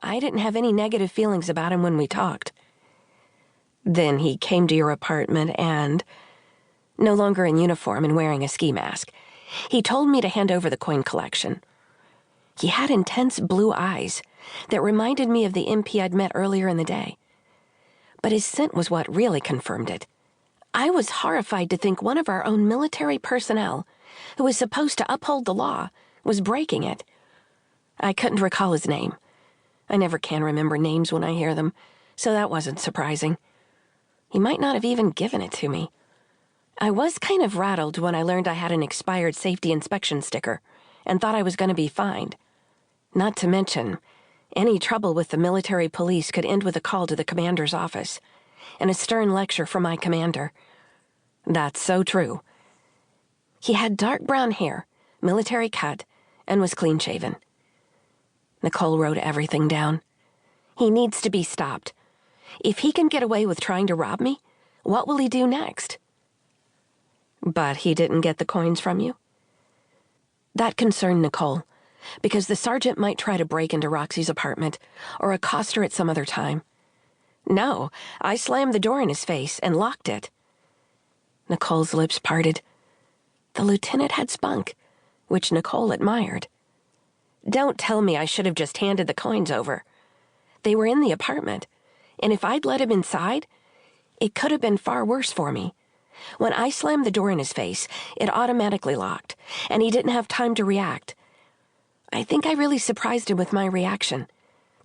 I didn't have any negative feelings about him when we talked. Then he came to your apartment and, no longer in uniform and wearing a ski mask, he told me to hand over the coin collection. He had intense blue eyes that reminded me of the MP I'd met earlier in the day. But his scent was what really confirmed it. I was horrified to think one of our own military personnel, who was supposed to uphold the law, was breaking it. I couldn't recall his name. I never can remember names when I hear them, so that wasn't surprising. He might not have even given it to me. I was kind of rattled when I learned I had an expired safety inspection sticker and thought I was going to be fined. Not to mention, any trouble with the military police could end with a call to the commander's office and a stern lecture from my commander. That's so true. He had dark brown hair, military cut, and was clean-shaven. Nicole wrote everything down. He needs to be stopped. If he can get away with trying to rob me, what will he do next? But he didn't get the coins from you? That concerned Nicole, because the sergeant might try to break into Roxy's apartment or accost her at some other time. No, I slammed the door in his face and locked it. Nicole's lips parted. The lieutenant had spunk, which Nicole admired. Don't tell me I should have just handed the coins over. They were in the apartment, and if I'd let him inside, it could have been far worse for me. When I slammed the door in his face, it automatically locked, and he didn't have time to react. I think I really surprised him with my reaction.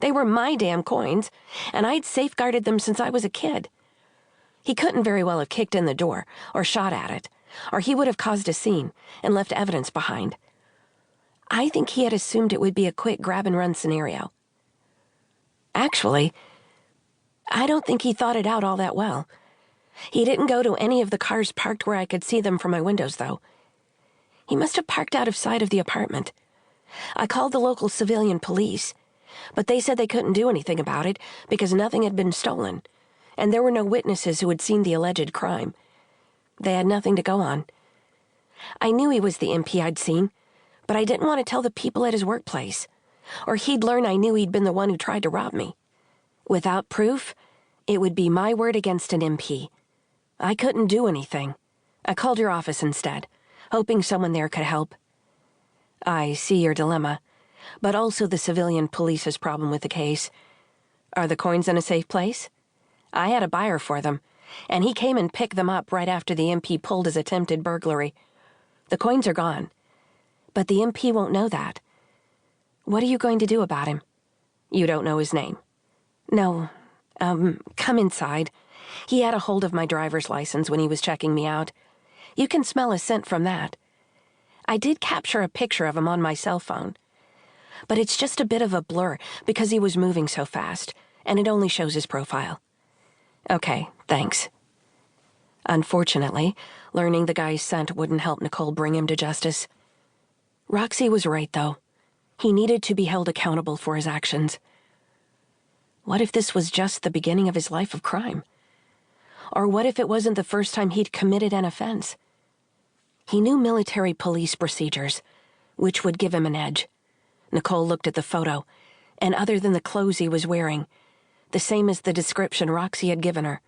They were my damn coins, and I'd safeguarded them since I was a kid. He couldn't very well have kicked in the door or shot at it, or he would have caused a scene and left evidence behind. I think he had assumed it would be a quick grab-and-run scenario. Actually, I don't think he thought it out all that well. He didn't go to any of the cars parked where I could see them from my windows, though. He must have parked out of sight of the apartment. I called the local civilian police, but they said they couldn't do anything about it because nothing had been stolen, and there were no witnesses who had seen the alleged crime. They had nothing to go on. I knew he was the MP I'd seen, but I didn't want to tell the people at his workplace, or he'd learn I knew he'd been the one who tried to rob me. Without proof, it would be my word against an MP. I couldn't do anything. I called your office instead, hoping someone there could help. I see your dilemma, but also the civilian police's problem with the case. Are the coins in a safe place? I had a buyer for them, and he came and picked them up right after the MP pulled his attempted burglary. The coins are gone, but the MP won't know that. What are you going to do about him? You don't know his name? No. Come inside. He had a hold of my driver's license when he was checking me out. You can smell a scent from that. I did capture a picture of him on my cell phone, but it's just a bit of a blur because he was moving so fast, and it only shows his profile. Okay, thanks. Unfortunately, learning the guy's scent wouldn't help Nicole bring him to justice. Roxy was right, though. He needed to be held accountable for his actions. What if this was just the beginning of his life of crime? Or what if it wasn't the first time he'd committed an offense? He knew military police procedures, which would give him an edge. Nicole looked at the photo, and other than the clothes he was wearing, the same as the description Roxy had given her.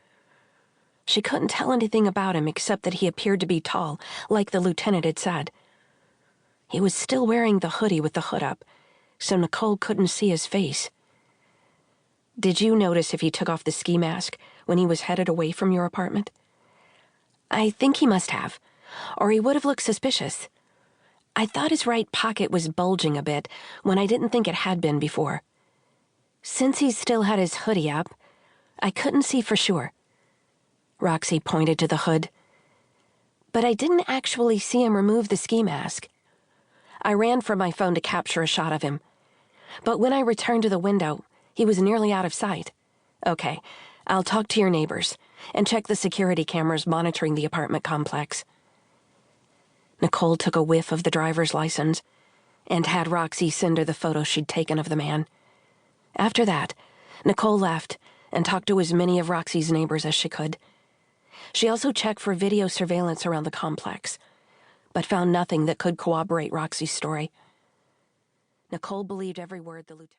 She couldn't tell anything about him except that he appeared to be tall, like the lieutenant had said. He was still wearing the hoodie with the hood up, so Nicole couldn't see his face. Did you notice if he took off the ski mask when he was headed away from your apartment? I think he must have, or he would have looked suspicious. I thought his right pocket was bulging a bit when I didn't think it had been before. Since he still had his hoodie up, I couldn't see for sure. Roxy pointed to the hood. But I didn't actually see him remove the ski mask. I ran for my phone to capture a shot of him, but when I returned to the window, he was nearly out of sight. Okay, I'll talk to your neighbors and check the security cameras monitoring the apartment complex. Nicole took a whiff of the driver's license and had Roxy send her the photo she'd taken of the man. After that, Nicole left and talked to as many of Roxy's neighbors as she could. She also checked for video surveillance around the complex, but found nothing that could corroborate Roxy's story. Nicole believed every word the lieutenant